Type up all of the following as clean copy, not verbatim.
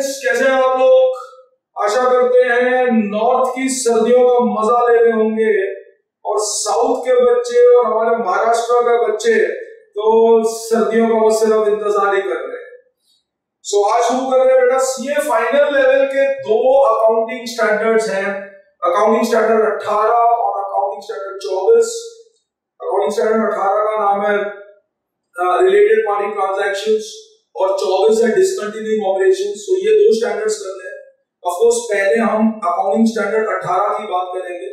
Friends, कैसे हैं आप लोग? आशा करते हैं नॉर्थ की सर्दियों का मजा ले रहे होंगे और साउथ के बच्चे और हमारे महाराष्ट्र के बच्चे तो सर्दियों का बस सिर्फ इंतजार ही कर रहे हैं। सो आज शुरू कर रहे हैं बेटा। सीए फाइनल लेवल के दो अकाउंटिंग स्टैंडर्ड्स हैं, अकाउंटिंग स्टैंडर्ड 18 और अकाउंटिंग स्टैंडर्ड 24। अकाउंटिंग स्टैंडर्ड 18 का नाम है रिलेटेड पार्टी ट्रांजैक्शंस और 24 है डिसकंटिन्यूइंग ऑपरेशंस। तो ये दो स्टैंडर्ड्स करने हैं। ऑफ कोर्स पहले हम अकाउंटिंग स्टैंडर्ड 18 की बात करेंगे,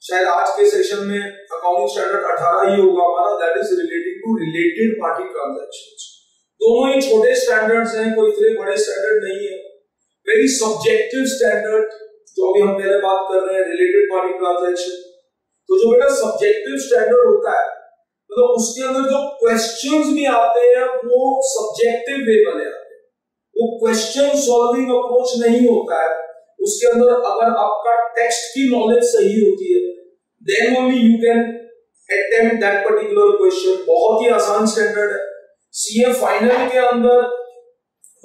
शायद आज के सेशन में अकाउंटिंग स्टैंडर्ड 18 ही होगा हमारा, that is relating to related party transactions. दोनों ही छोटे स्टैंडर्ड्स हैं, कोई इतने बड़े स्टैंडर्ड नहीं है, वेरी सब्जेक्टिव स्टैंडर्ड जो अभी हम पहले बात कर रहे हैं रिलेटेड पार्टी ट्रांजैक्शन। तो जो बेटा सब्जेक्टिव स्टैंडर्ड होता है तो उसके अंदर जो क्वेश्चंस भी आते हैं वो सब्जेक्टिव वे वाले आते हैं, वो क्वेश्चन सॉल्विंग अप्रोच नहीं होता है। उसके अंदर अगर आपका टेक्स्ट की नॉलेज सही होती है then only you can attempt that particular question. बहुत ही आसान स्टैंडर्ड है। सीए फाइनल के अंदर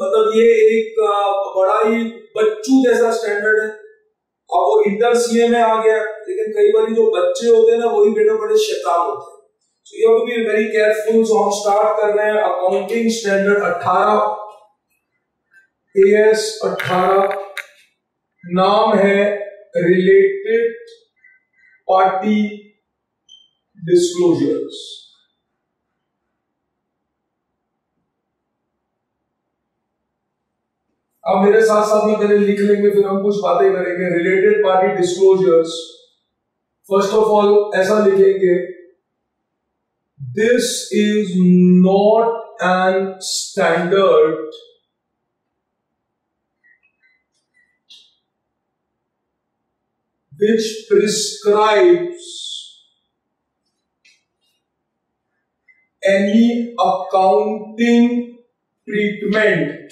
मतलब ये एक बड़ा ही बच्चू जैसा स्टैंडर्ड है। अब वो इंटर सीए में आ गया, लेकिन कई बार जो बच्चे होते हैं ना वही बेटा बड़े शैतान होते हैं। So you have to be very careful. So हम स्टार्ट कर रहे हैं अकाउंटिंग स्टैंडर्ड 18 AS 18, नाम है रिलेटेड पार्टी डिस्क्लोजर्स। अब मेरे साथ साथ में पहले लिख लेंगे, फिर हम कुछ बातें करेंगे। Related party disclosures, first of all ऐसा लिखेंगे, this is not an standard which prescribes any accounting treatment of the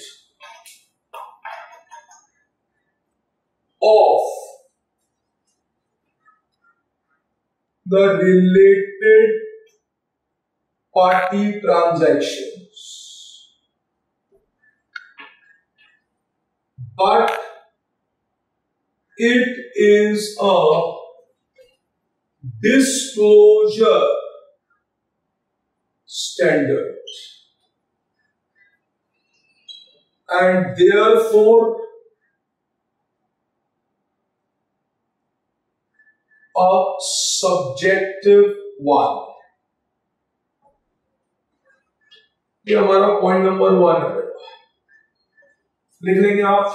related party transactions, but it is a disclosure standard and therefore a subjective one। ये हमारा point number 1 है। लिख लेंगे आप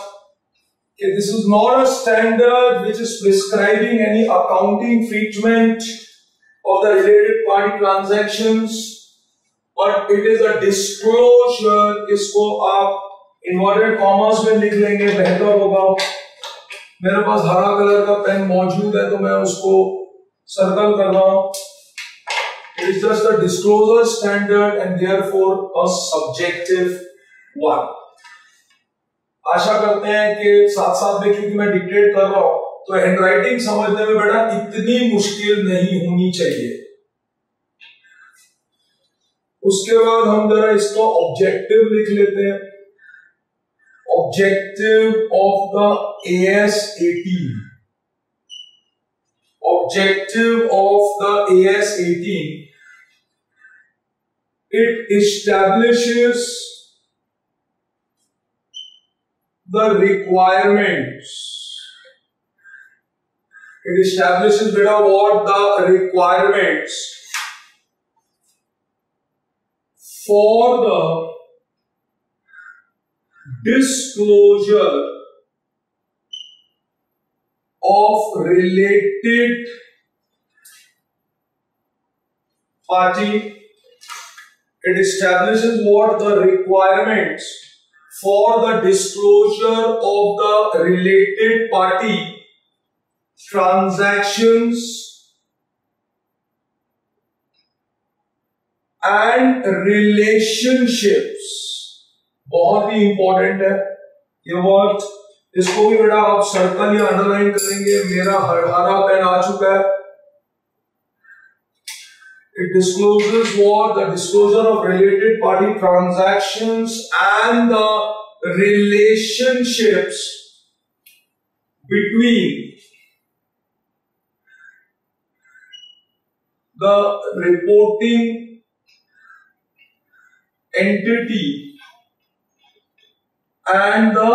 कि this is not a standard which is prescribing any accounting treatment of the related party transactions, but it is a disclosure. इसको आप inverted commas में लिख लेंगे, बेहतर होगा। मेरे पास हरा कलर का पेन मौजूद है तो मैं उसको सर्कल कर रहा हूं। It is just a disclosure standard and therefore a subjective one। आशा करते हैं कि साथ साथ में, क्योंकि मैं डिक्टेट कर रहा हूं तो हैंडराइटिंग समझने में बेटा इतनी मुश्किल नहीं होनी चाहिए। उसके बाद हम जरा इसको ऑब्जेक्टिव लिख लेते हैं। Objective of the AS 18, objective of the AS 18, it establishes the requirements. It establishes beta what the requirements for the disclosure of related party। It establishes what the requirements for the disclosure of the related party transactions and relationships। बहुत ही important है ये word. इसको भी बेटा आप circle या underline करेंगे। मेरा हरा पेन आ चुका है। It discloses what? The disclosure of related party transactions and the relationships between the reporting entity and the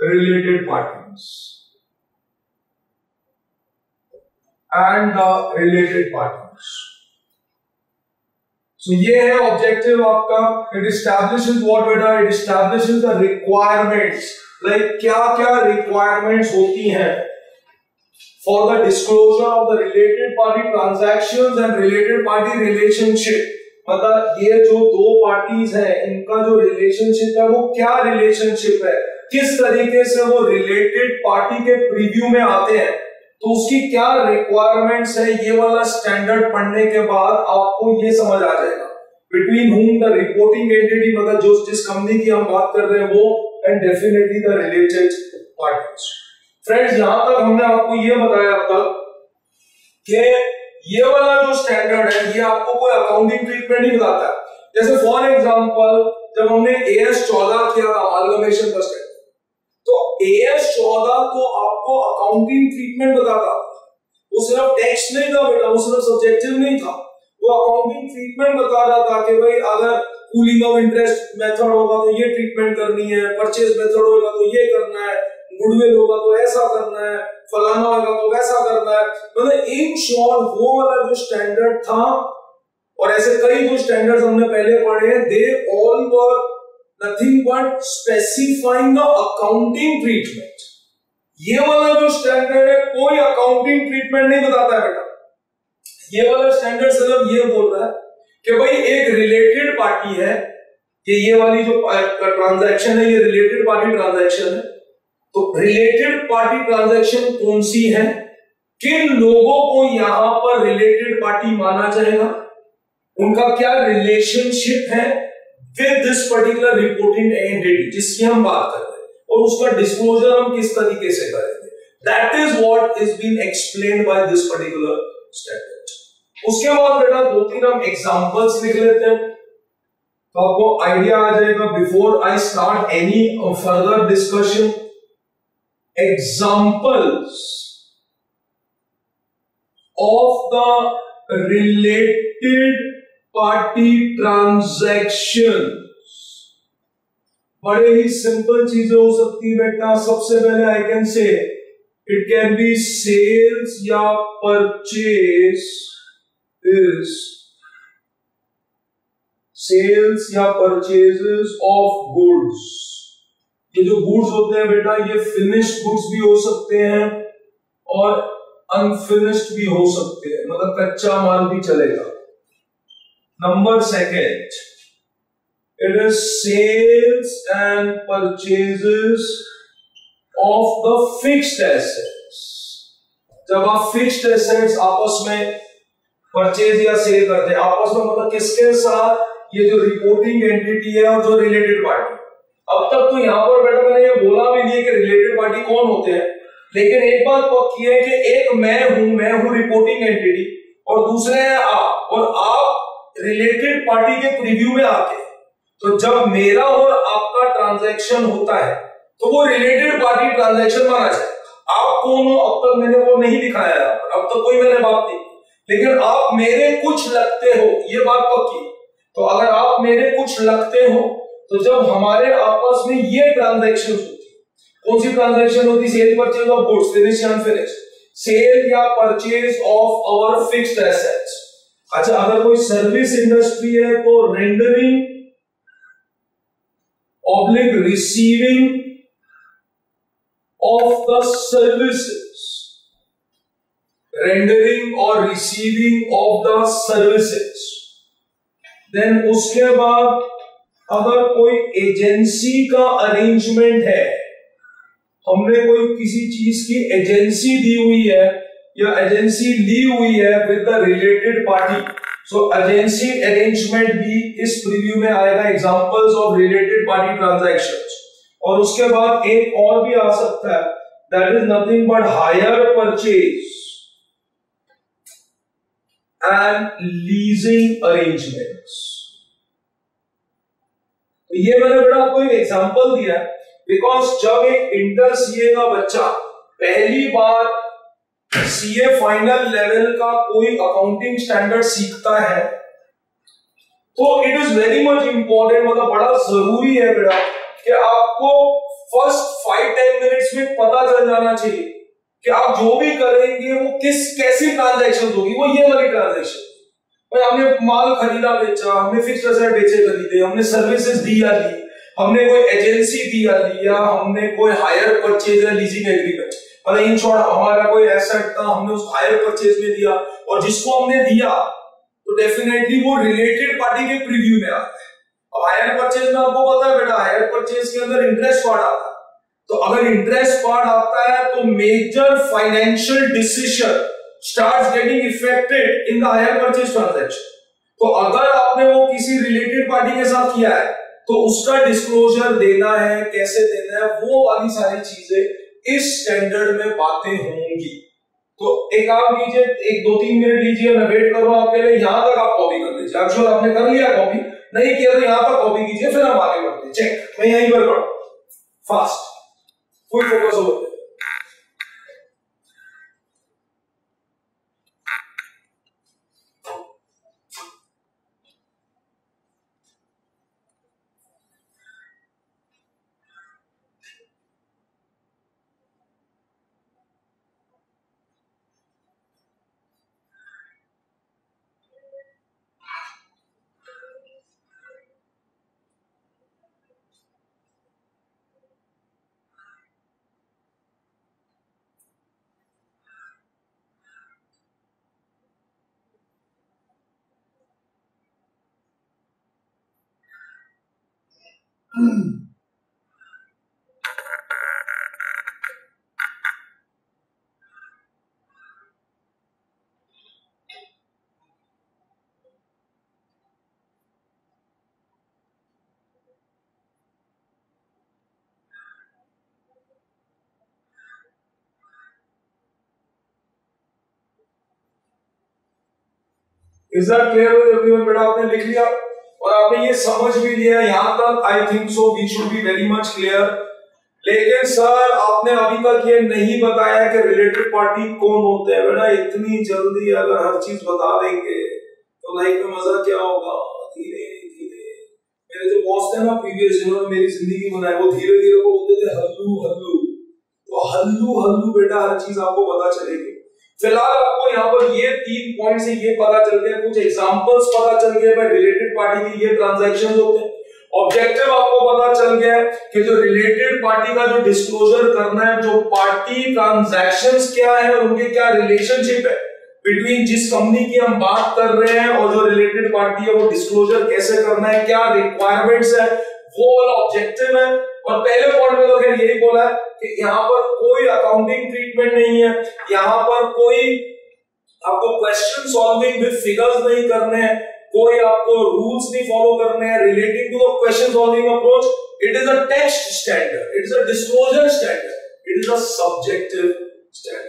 related parties. So ये है ऑब्जेक्टिव आपका. It establishes what बेटा? It establishes the requirements. Like क्या क्या requirements होती हैं for the disclosure of the related party transactions and related party relationship. मतलब ये जो दो पार्टीज हैं इनका जो रिलेशनशिप है वो क्या रिलेशनशिप है, किस तरीके से वो रिलेटेड पार्टी के प्रीव्यू में आते हैं, तो उसकी क्या रिक्वायरमेंट्स है. ये वाला स्टैंडर्ड पढ़ने के बाद आपको ये समझ आ जाएगा between whom the reporting entity, मतलब जो जिस कंपनी की हम बात कर रहे हैं वो, and definitely the related parties. Friends यहां तक हमने आपको ये बताया अब तक कि ये वाला जो स्टैंडर्ड है ये आपको कोई अकाउंटिंग ट्रीटमेंट नहीं बताता. जैसे फॉर एग्जांपल जब हमने AS 14 किया था अमालगमेशन का स्टैंडर्ड, तो AS 14 तो आपको अकाउंटिंग ट्रीटमेंट बताता, वो सिर्फ टेक्स्ट नहीं था बेटा, वो सिर्फ सब्जेक्टिव नहीं था, वो अकाउंटिंग ट्रीटमेंट बता रहा था कि भाई अगर कूलिंग ऑफ इंटरेस्ट मेथड होगा तो ये ट्रीटमेंट करनी है, परचेज मेथड होगा तो ये करना है, गुडविल होगा तो ऐसा करना है, फलाना होगा तो वैसा करना है. मतलब इन शॉर्ट वो वाला जो स्टैंडर्ड था, और ऐसे कई जो स्टैंडर्ड्स हमने पहले पढ़े, they all were nothing but specifying the accounting treatment. ये वाला जो स्टैंडर्ड है कोई अकाउंटिंग ट्रीटमेंट नहीं बताता है बेटा. ये वाला स्टैंडर्ड सिर्फ ये बोल रहा है कि भाई एक रिलेटेड पार्टी है, ये वाली जो ट्रांजैक्शन है ये रिलेटेड पार्टी ट्रांजैक्शन है. तो रिलेटेड पार्टी ट्रांजैक्शन कौन सी है, किन लोगों को यहां पर रिलेटेड पार्टी माना जाएगा, उनका क्या रिलेशनशिप है with this particular reporting entity जिसकी हम बात कर रहे हैं, और उसका डिस्क्लोजर हम किस तरीके से करेंगे. That is what is been explained by this particular standard. उसके बाद बेटा 2-3 हम एग्जांपल्स लिख लेते हैं तो आपको आइडिया आ जाएगा before I start any further discussion. Examples of the related party transactions. बड़े ही सिंपल चीजें हो सकती है बेटा. सबसे पहले I can say it can be sales या परचेज इज सेल्स या परचेजेस ऑफ गुड्स. ये जो गुड्स होते हैं बेटा ये फिनिश्ड गुड्स भी हो सकते हैं और अनफिनिश्ड भी हो सकते हैं, मतलब कच्चा माल भी चलेगा. Number second, it is sales and purchases of the fixed assets. जब आप फिक्स्ड एसेट्स आपस में परचेज या सेल करते हैं, आपस में मतलब किसके साथ, ये जो रिपोर्टिंग एंटिटी है और जो रिलेटेड पार्टी. अब तक तो यहां पर बेटा मैंने ये बोला भी नहीं कि रिलेटेड पार्टी कौन होते हैं, लेकिन एक बात पक्की है कि एक मैं हूं रिपोर्टिंग एंटिटी, और दूसरे हैं आप, और आप रिलेटेड पार्टी के प्रीव्यू में आते हैं. तो जब मेरा और आपका ट्रांजैक्शन होता है तो वो रिलेटेड पार्टी ट्रांजैक्शन माना जाए. आप कौन हो अब तक मैंने वो नहीं दिखाया है, अब तक कोई मैंने बात नहीं, लेकिन आप मेरे कुछ लगते हो, ये बात पक्की. तो अगर आप मेरे कुछ लगते हो तो जब हमारे आपस में ये ट्रांजैक्शन होती है, कौन सी ट्रांजैक्शन होती है, sale purchase of goods, finished या अनफिनिश, सेल या purchase of our fixed assets. अच्छा अगर कोई सर्विस इंडस्ट्री है तो rendering oblique receiving of the services, rendering और receiving of the services. Then उसके बाद अगर कोई एजेंसी का अरेंजमेंट है, हमने कोई किसी चीज की एजेंसी दी हुई है या एजेंसी ली हुई है with the related party, so agency arrangement भी इस प्रीव्यू में आएगा. Examples of related party transactions. और उसके बाद एक और भी आ सकता है, that is nothing but hire purchase and leasing arrangements. तो ये मैंने बेटा आपको एक एग्जांपल दिया है, बिकॉज जब एक इंटर सीए का बच्चा पहली बार सीए फाइनल लेवल का कोई अकाउंटिंग स्टैंडर्ड सीखता है तो it is very much important, मतलब बड़ा जरूरी है बेटा कि आपको फर्स्ट 5-10 मिनट्स में पता चल जाना चाहिए कि आप जो भी करेंगे वो कैसी ट्रांजैक्शन होगी, वो ये वाली ट्रांजैक्शन। भाई हमने माल खरीदा बेचा, हमने फिक्स्ड एसेट बेचे खरीदे, हमने सर्विसेज दी या ली, हमने कोई एजेंसी दी या लिया, हमने कोई हायर परचेज या लीजिंग एग्रीमेंट, मतलब इन शॉर्ट हमारा कोई एसेट था, हमने उस हायर परचेज में दिया, और जिसको हमने दिया तो डेफिनेटली वो रिलेटेड पार्टी के प्रीव्यू में आता है। अब हायर परचेज में आपको पता है बेटा, हायर परचेज के अंदर इंटरेस्ट पार्ट आता है, तो अगर इंटरेस्ट पार्ट आता है तो major financial decision starts getting affected in the hire purchase transaction. तो अगर आपने वो किसी रिलेटेड पार्टी के साथ किया है तो उसका डिस्क्लोजर देना है, कैसे देना है, वो वाली सारी चीजें इस स्टैंडर्ड में बातें होंगी। तो एक काम कीजिए, एक 2-3 मिनट लीजिए, मैं वेट कर रहा हूं आपके लिए, यहां तक आप कॉपी कर लीजिए। एक्चुअल आपने कर लिया कॉपी, नहीं किया तो यहां तक कॉपी कीजिए, फिर हम आगे बढ़ते हैं। चेक, मैं यहीं पर करूं, फास्ट, फुल फोकस हो। Is that clear with everyone? बेटा आपने लिख लिया और आपने ये समझ भी लिया, यहां तक I think so we should be very much clear. लेकिन सर आपने अभी तक ये नहीं बताया कि रिलेटेड पार्टी कौन होते हैं। बेटा इतनी जल्दी अगर हर चीज बता देंगे तो लाइफ में मजा क्या होगा। धीरे धीरे, मेरे जो बॉस थे ना प्रीवियस, जिन्होंने मेरी जिंदगी बनाई, वो धीरे धीरे को बोलते थे हल्लू हल्लू। तो हल्लू हल्लू बेटा हर चीज आपको पता चलेगी। फिलहाल आपको यहाँ पर ये 3 पॉइंट से ये पता चल गया, कुछ एग्जांपल्स पता चल गए भाई रिलेटेड पार्टी की ये ट्रांजैक्शंस होते हैं। ऑब्जेक्टिव आपको पता चल गया कि जो रिलेटेड पार्टी का जो डिस्क्लोजर करना है, जो पार्टी ट्रांजैक्शंस क्या है और उनके क्या रिलेशनशिप है बिटवीन जिस कंपनी की हम बात कर रहे हैं और जो रिलेटेड पार्टी है, वो डिस्क्लोजर कैसे करना है, क्या रिक्वायरमेंट्स है, वो वाला ऑब्जेक्टिव है। और पहले पॉइंट में तो खैर यही बोला है कि यहाँ पर कोई अकाउंटिंग ट्रीटमेंट नहीं है, यहाँ पर कोई आपको क्वेश्चन सॉल्विंग विद फिगर्स नहीं करने हैं, कोई आपको रूल्स नहीं फॉलो करने हैं relating to the question solving approach. It is a text standard, it is a disclosure standard, it is a subjective standard.